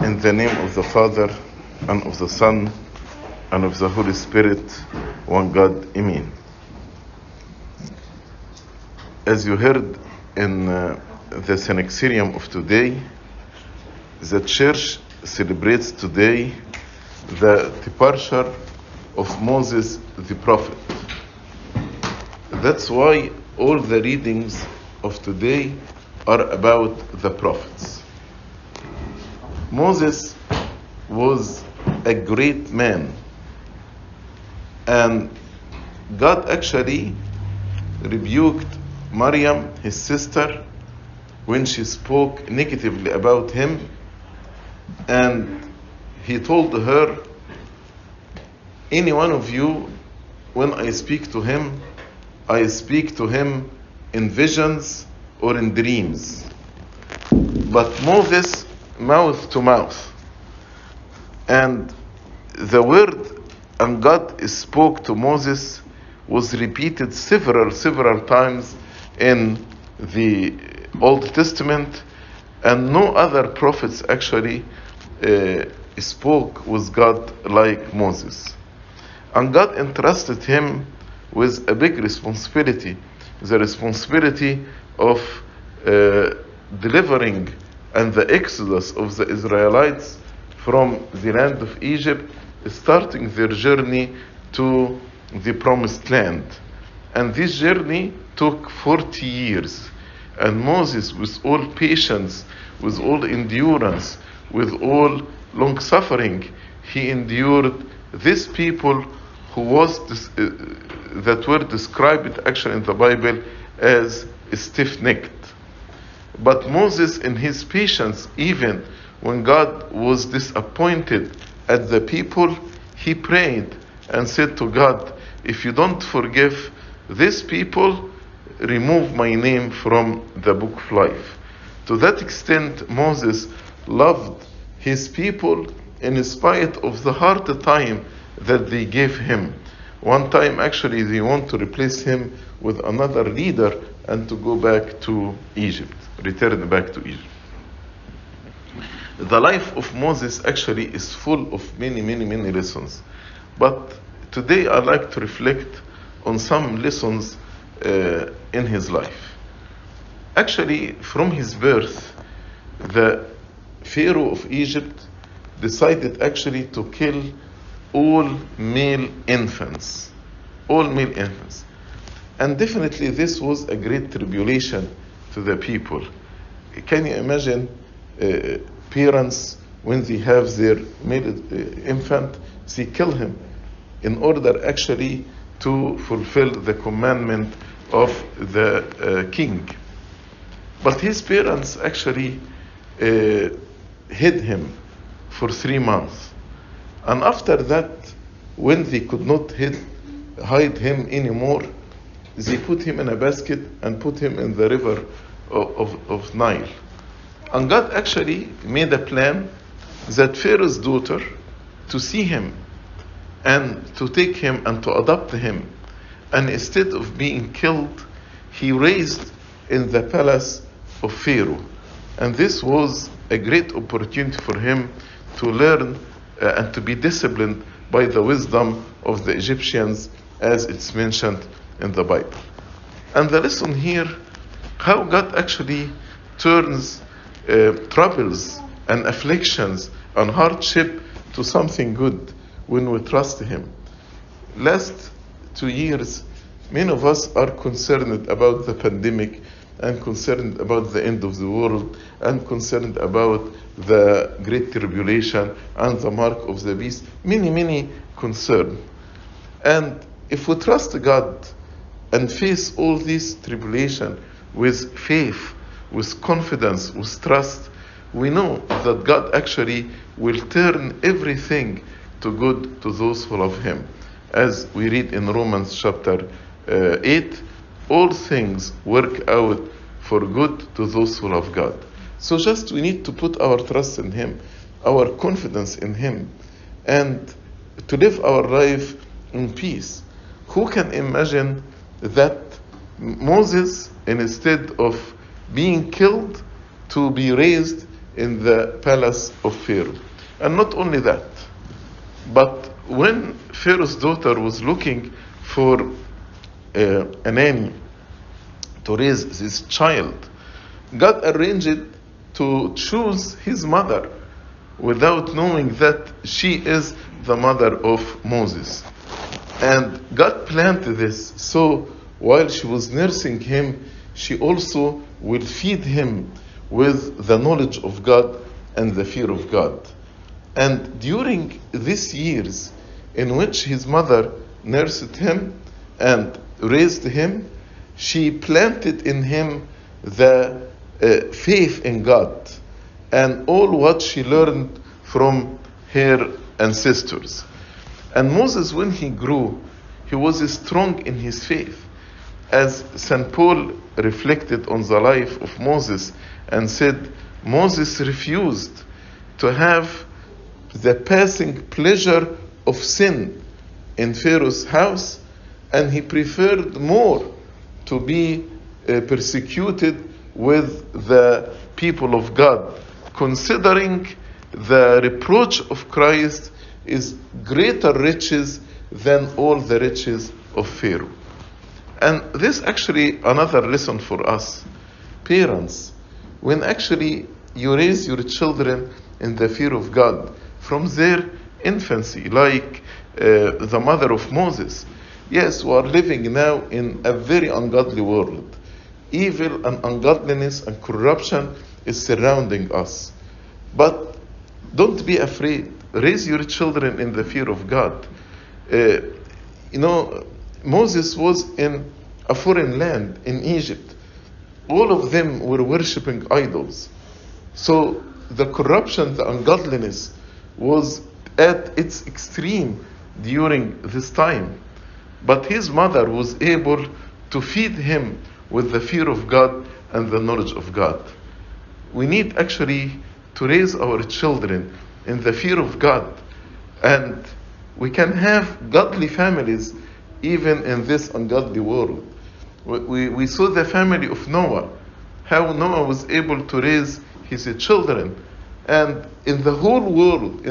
In the name of the Father, and of the Son, and of the Holy Spirit, one God, Amen. As you heard in the Synaxarium of today, the Church celebrates today the departure of Moses the prophet. That's why all the readings of today are about the prophets. Moses was a great man, and God actually rebuked Maryam, his sister, when she spoke negatively about him, and he told her, any one of you, when I speak to him, I speak to him in visions or in dreams. But Moses, mouth to mouth. And the word and God spoke to Moses was repeated several times in the Old Testament, and no other prophets actually spoke with God like Moses. And God entrusted him with a big responsibility, the responsibility of delivering and the exodus of the Israelites from the land of Egypt, starting their journey to the promised land. And this journey took 40 years. And Moses, with all patience, with all endurance, with all long suffering, he endured these people who that were described actually in the Bible as stiff-necked. But Moses, in his patience, even when God was disappointed at the people, he prayed and said to God, if you don't forgive these people, remove my name from the book of life. To that extent, Moses loved his people in spite of the hard time that they gave him. One time, actually, they want to replace him with another leader and to go back to Egypt, return back to Egypt. The life of Moses actually is full of many lessons. But today I'd like to reflect on some lessons in his life. Actually, from his birth, the Pharaoh of Egypt decided actually to kill all male infants. And definitely this was a great tribulation to the people. Can you imagine parents, when they have their male infant, they kill him in order actually to fulfill the commandment of the king. But his parents actually hid him for 3 months. And after that, when they could not hide him anymore, they put him in a basket and put him in the river of Nile. And God actually made a plan that Pharaoh's daughter to see him and to take him and to adopt him. And instead of being killed, he raised in the palace of Pharaoh. And this was a great opportunity for him to learn and to be disciplined by the wisdom of the Egyptians, as it's mentioned in the Bible. And the lesson here, how God actually turns troubles and afflictions and hardship to something good when we trust him. Last 2 years, many of us are concerned about the pandemic, and concerned about the end of the world, and concerned about the great tribulation and the mark of the beast. Many concern. And if we trust God and face all this tribulation with faith, with confidence, with trust, we know that God actually will turn everything to good to those who love him. As we read in Romans chapter 8, all things work out for good to those who love God. So just we need to put our trust in him, our confidence in him, and to live our life in peace. Who can imagine that Moses, instead of being killed, to be raised in the palace of Pharaoh. And not only that, but when Pharaoh's daughter was looking for a nanny to raise this child, God arranged to choose his mother without knowing that she is the mother of Moses. And God planned this, so while she was nursing him, she also will feed him with the knowledge of God and the fear of God. And during these years in which his mother nursed him and raised him, she planted in him the faith in God and all what she learned from her ancestors. And Moses, when he grew, he was strong in his faith. As St. Paul reflected on the life of Moses and said, Moses refused to have the passing pleasure of sin in Pharaoh's house, and he preferred more to be persecuted with the people of God, considering the reproach of Christ is greater riches than all the riches of Pharaoh. And this actually another lesson for us. Parents, when actually you raise your children in the fear of God from their infancy, like the mother of Moses. Yes, we are living now in a very ungodly world. Evil and ungodliness and corruption is surrounding us. But don't be afraid. Raise your children in the fear of God. Moses was in a foreign land, in Egypt. All of them were worshipping idols. So the corruption, the ungodliness was at its extreme during this time. But his mother was able to feed him with the fear of God and the knowledge of God. We need actually to raise our children in the fear of God. And we can have godly families even in this ungodly world. We saw the family of Noah, how Noah was able to raise his children. And in the whole world,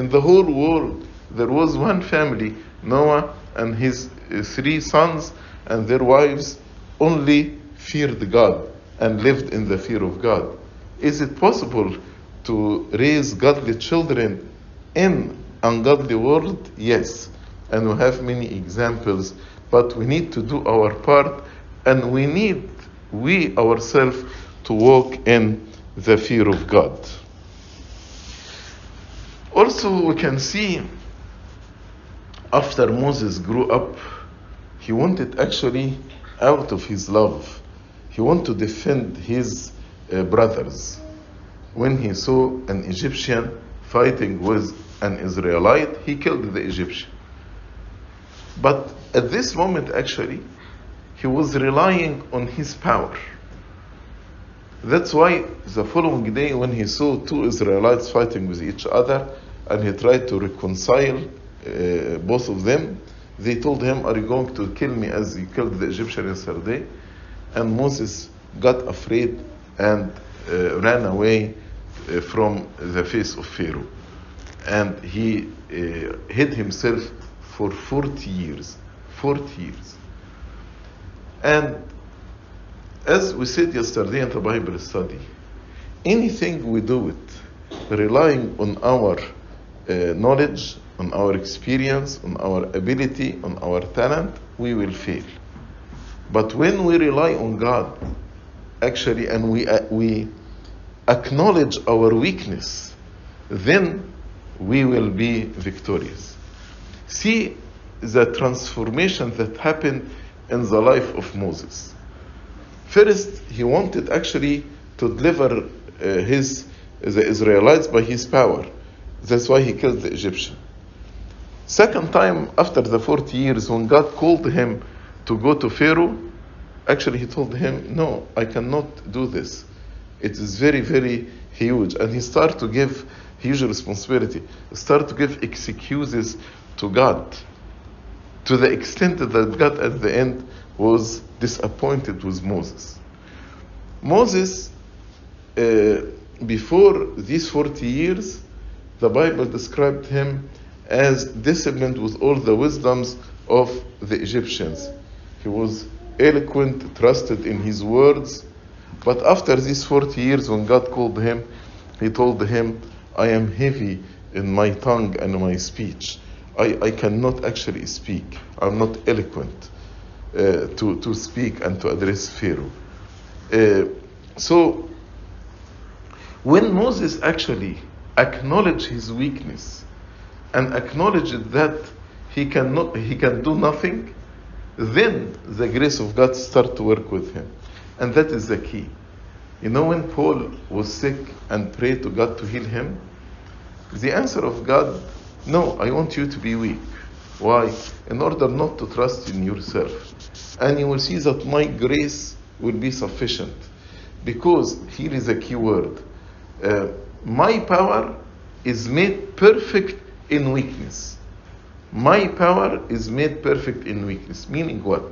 there was one family, Noah and his 3 sons and their wives only feared God and lived in the fear of God. Is it possible to raise godly children in ungodly world? Yes. And we have many examples, but we need to do our part, and we ourselves to walk in the fear of God. Also, we can see after Moses grew up, he wanted actually, out of his love, he wanted to defend his brothers. When he saw an Egyptian fighting with an Israelite, he killed the Egyptian. But at this moment, actually, he was relying on his power. That's why the following day, when he saw 2 Israelites fighting with each other, and he tried to reconcile both of them, they told him, "Are you going to kill me as you killed the Egyptian yesterday?" And Moses got afraid and ran away from the face of Pharaoh. And he hid himself for 40 years. 40 years. And as we said yesterday in the Bible study, anything we do it relying on our knowledge, on our experience, on our ability, on our talent, we will fail. But when we rely on God, actually, and we acknowledge our weakness, then we will be victorious. See the transformation that happened in the life of Moses. First, he wanted actually to deliver the Israelites by his power. That's why he killed the Egyptian. Second time, after the 40 years, when God called him to go to Pharaoh, actually he told him, "No, I cannot do this. It is very, very huge." And he started to give huge responsibility, started to give excuses to God, to the extent that God at the end was disappointed with Moses. Moses, before these 40 years, the Bible described him as disciplined with all the wisdoms of the Egyptians. He was eloquent, trusted in his words. But after these 40 years, when God called him, he told him, I am heavy in my tongue and my speech. I cannot actually speak. I'm not eloquent to speak and to address Pharaoh. So when Moses actually acknowledged his weakness and acknowledged that he can do nothing, then the grace of God started to work with him. And that is the key. You know, when Paul was sick and prayed to God to heal him, the answer of God, no, I want you to be weak. Why? In order not to trust in yourself. And you will see that my grace will be sufficient. Because here is a key word. My power is made perfect in weakness. My power is made perfect in weakness. Meaning what?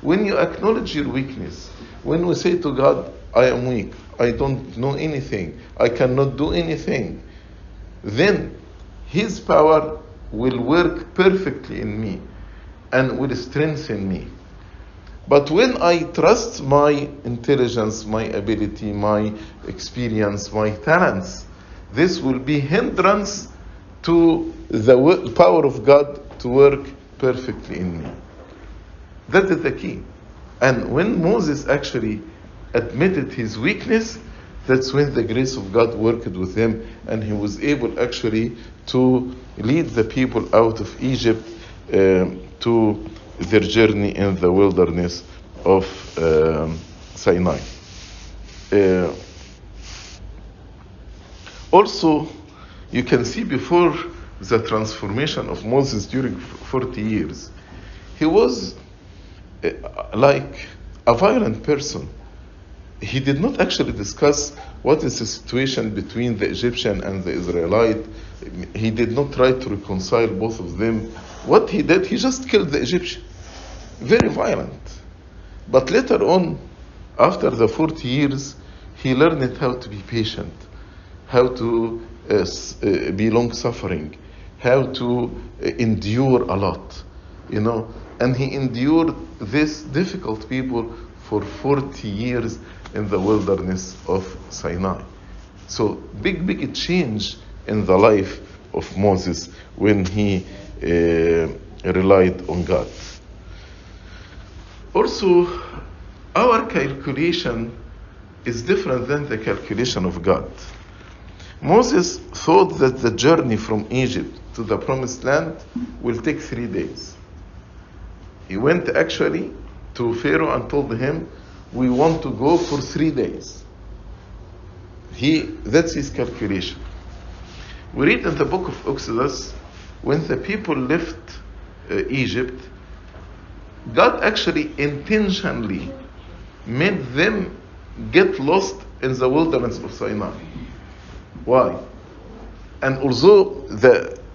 When you acknowledge your weakness, when we say to God, I am weak, I don't know anything, I cannot do anything, then His power will work perfectly in me and will strengthen me. But when I trust my intelligence, my ability, my experience, my talents, this will be hindrance to the power of God to work perfectly in me. That is the key. And when Moses actually admitted his weakness, that's when the grace of God worked with him, and he was able actually to lead the people out of Egypt to their journey in the wilderness of Sinai. Also, you can see before the transformation of Moses during 40 years, he was like a violent person. He did not actually discuss what is the situation between the Egyptian and the Israelite. He did not try to reconcile both of them. What he did, he just killed the Egyptian. Very violent. But later on, after the 40 years, he learned how to be patient, how to be long-suffering, how to endure a lot, and he endured this difficult people for 40 years in the wilderness of Sinai. So big change in the life of Moses when he relied on God. Also, our calculation is different than the calculation of God. Moses thought that the journey from Egypt to the promised land will take 3 days. He went actually to Pharaoh and told him, we want to go for 3 days. That's his calculation. We read in the book of Exodus, when the people left Egypt, God actually intentionally made them get lost in the wilderness of Sinai. Why? And although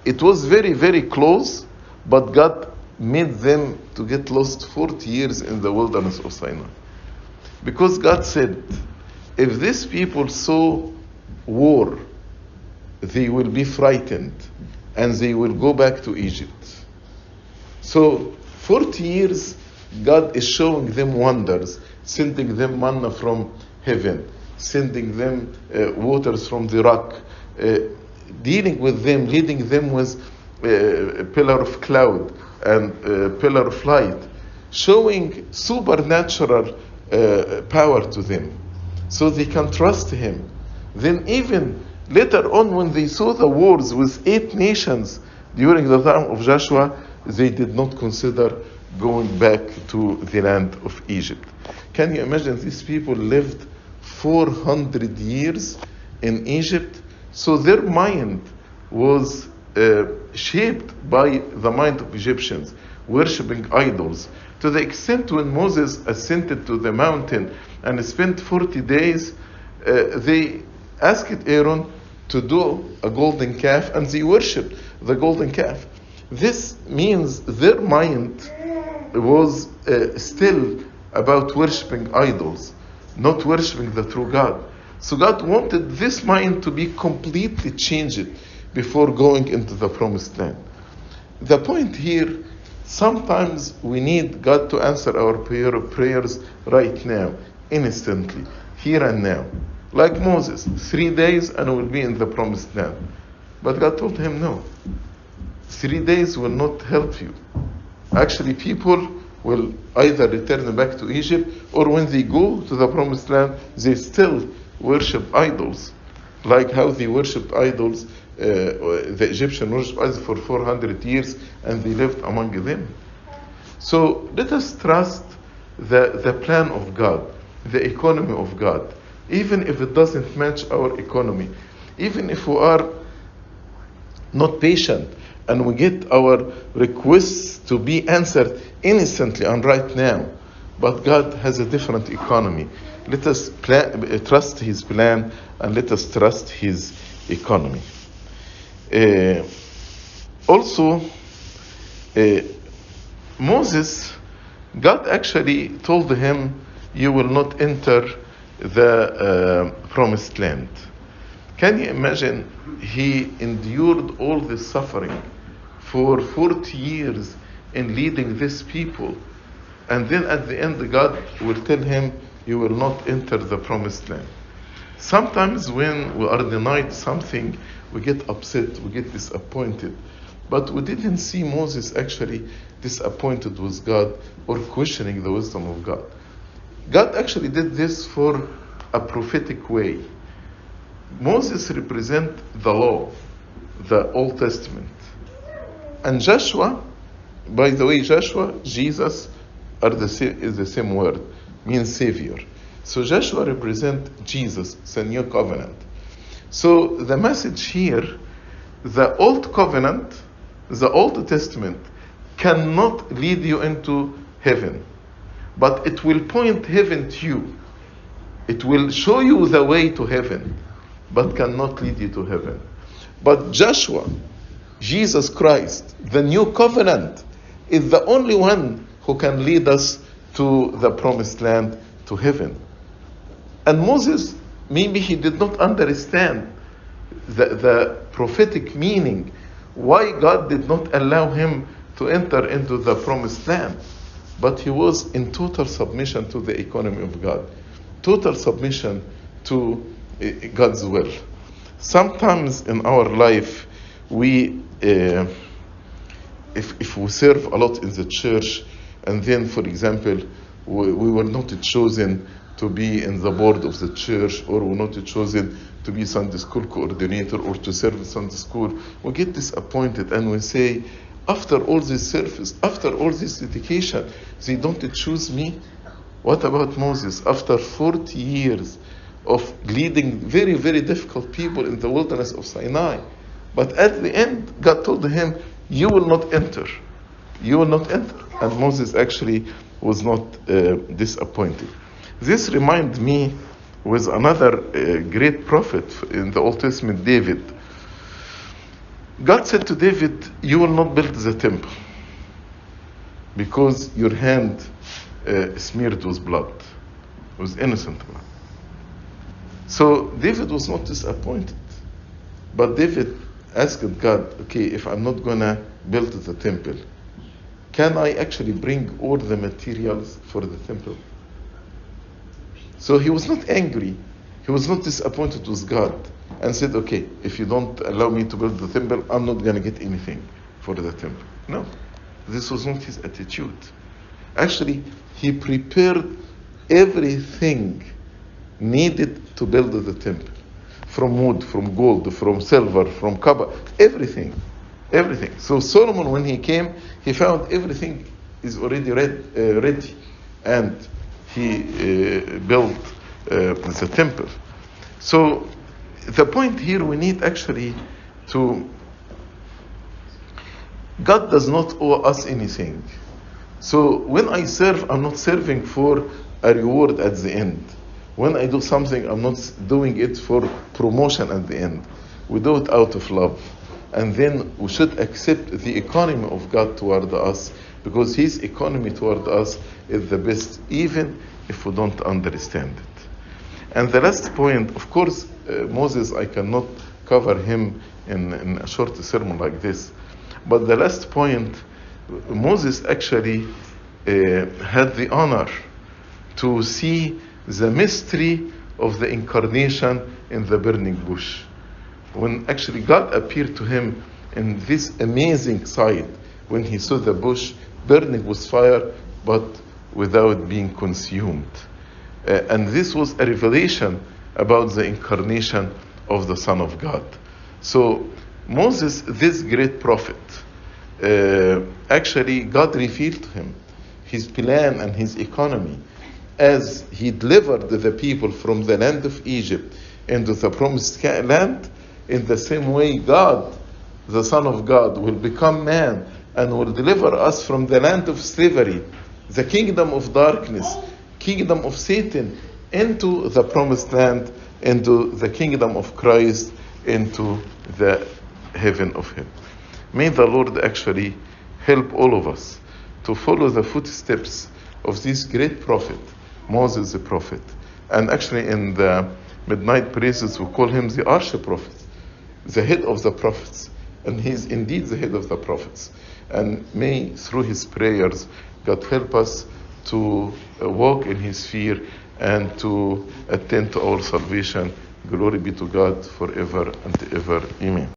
it was very, very close, but God made them to get lost 40 years in the wilderness of Sinai. Because God said, if these people saw war, they will be frightened and they will go back to Egypt. So 40 years, God is showing them wonders, sending them manna from heaven, sending them waters from the rock, dealing with them, leading them with a pillar of cloud and a pillar of light, showing supernatural power to them, so they can trust Him. Then even later on, when they saw the wars with 8 nations during the time of Joshua, they did not consider going back to the land of Egypt. Can you imagine? These people lived 400 years in Egypt, so their mind was shaped by the mind of Egyptians, worshipping idols, to the extent when Moses ascended to the mountain and spent 40 days, they asked Aaron to do a golden calf, and they worshipped the golden calf. This means their mind was still about worshipping idols, not worshipping the true God. So God wanted this mind to be completely changed before going into the promised land. The point here, sometimes we need God to answer our prayers right now, instantly, here and now. Like Moses, 3 days and we'll be in the promised land. But God told him, no, 3 days will not help you. Actually, people will either return back to Egypt, or when they go to the promised land, they still worship idols, like how they worshipped idols, the Egyptian worshipped idols for 400 years, and they lived among them. So let us trust the plan of God, the economy of God, even if it doesn't match our economy, even if we are not patient and we get our requests to be answered instantly and right now. But God has a different economy. Let us trust His plan, and let us trust His economy. Also, Moses, God actually told him, you will not enter the promised land. Can you imagine? He endured all this suffering for 40 years in leading these people. And then at the end, God will tell him, you will not enter the promised land. Sometimes when we are denied something, we get upset, we get disappointed. But we didn't see Moses actually disappointed with God or questioning the wisdom of God. God actually did this for a prophetic way. Moses represents the law, the Old Testament. And Joshua, by the way, Joshua, Jesus is the same word, means Savior. So Joshua represents Jesus, the new covenant. So the message here, the Old Covenant, the Old Testament, cannot lead you into heaven, but it will point heaven to you. It will show you the way to heaven, but cannot lead you to heaven. But Joshua, Jesus Christ, the new covenant, is the only one who can lead us to the promised land, to heaven. And Moses, maybe he did not understand the prophetic meaning, why God did not allow him to enter into the promised land. But he was in total submission to the economy of God, total submission to God's will. Sometimes in our life, we, if we serve a lot in the church, and then, for example, we were not chosen to be in the board of the church, or we're not chosen to be Sunday school coordinator or to serve in Sunday school, we get disappointed and we say, after all this service, after all this dedication, they don't choose me? What about Moses? After 40 years of leading very, very difficult people in the wilderness of Sinai. But at the end, God told him, you will not enter. You will not enter. And Moses actually was not disappointed. This reminds me with another great prophet in the Old Testament, David. God said to David, you will not build the temple because your hand smeared with blood, with innocent blood. So David was not disappointed. But David asked God, okay, if I'm not going to build the temple, can I actually bring all the materials for the temple? So he was not angry. He was not disappointed with God and said, okay, if you don't allow me to build the temple, I'm not going to get anything for the temple. No, this was not his attitude. Actually, he prepared everything needed to build the temple. From wood, from gold, from silver, from copper, everything. Everything. So Solomon, when he came, he found everything is already ready. And he built the temple. So the point here, we need actually to, God does not owe us anything. So when I serve, I'm not serving for a reward at the end. When I do something, I'm not doing it for promotion at the end. We do it out of love. And then we should accept the economy of God toward us, because His economy toward us is the best, even if we don't understand it. And the last point, of course, Moses, I cannot cover him in a short sermon like this. But the last point, Moses actually had the honor to see the mystery of the incarnation in the burning bush. When actually God appeared to him in this amazing sight, when he saw the bush burning with fire, but without being consumed. And this was a revelation about the incarnation of the Son of God. So Moses, this great prophet, actually God revealed to him his plan and his economy as he delivered the people from the land of Egypt into the promised land. In the same way, God, the Son of God, will become man and will deliver us from the land of slavery, the kingdom of darkness, kingdom of Satan, into the promised land, into the kingdom of Christ, into the heaven of him. May the Lord actually help all of us to follow the footsteps of this great prophet, Moses the prophet. And actually in the midnight praises we call him the arch-prophet, the head of the prophets. And he is indeed the head of the prophets. And may through his prayers God help us to walk in his fear and to attend to our salvation. Glory be to God forever and ever. Amen.